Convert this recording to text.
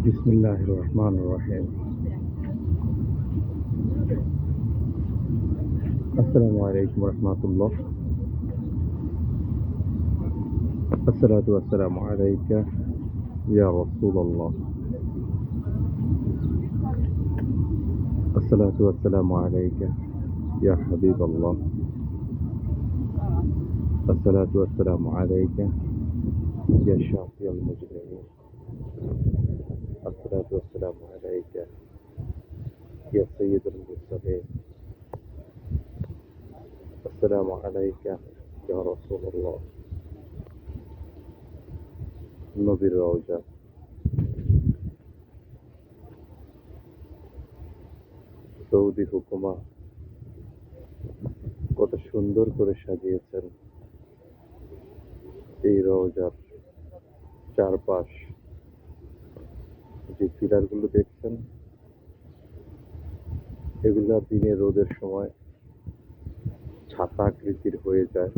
বিসমিল্লাহির রহমানির রহিম। আসসালামু আলাইকুম রহমাতুল্লাহ। আসসালাতু ওয়াসসালামু আলাইকা ইয়া রাসূলুল্লাহ। আসসালাতু ওয়াসসালামু আলাইকা ইয়া হাবিবাল্লাহ। আসসালাতু ওয়াসসালামু আলাইকা ইয়া শাফিয়াল মুজরিমিন। আসসালাতু ওয়াসসালামু আলাইকা ইয়া সাইয়্যিদুল মুরসালিন। আসসালামু আলাইকা ইয়া রাসূলুল্লাহ। নবীর রওজা। সৌদি হুকুমা কত সুন্দর করে সাজিয়েছেন এই রওজার চারপাশ। যে পিলারগুলো দেখছেন, এগুলা দিনে রোদের সময় ছাতা আকৃতির হয়ে যায়।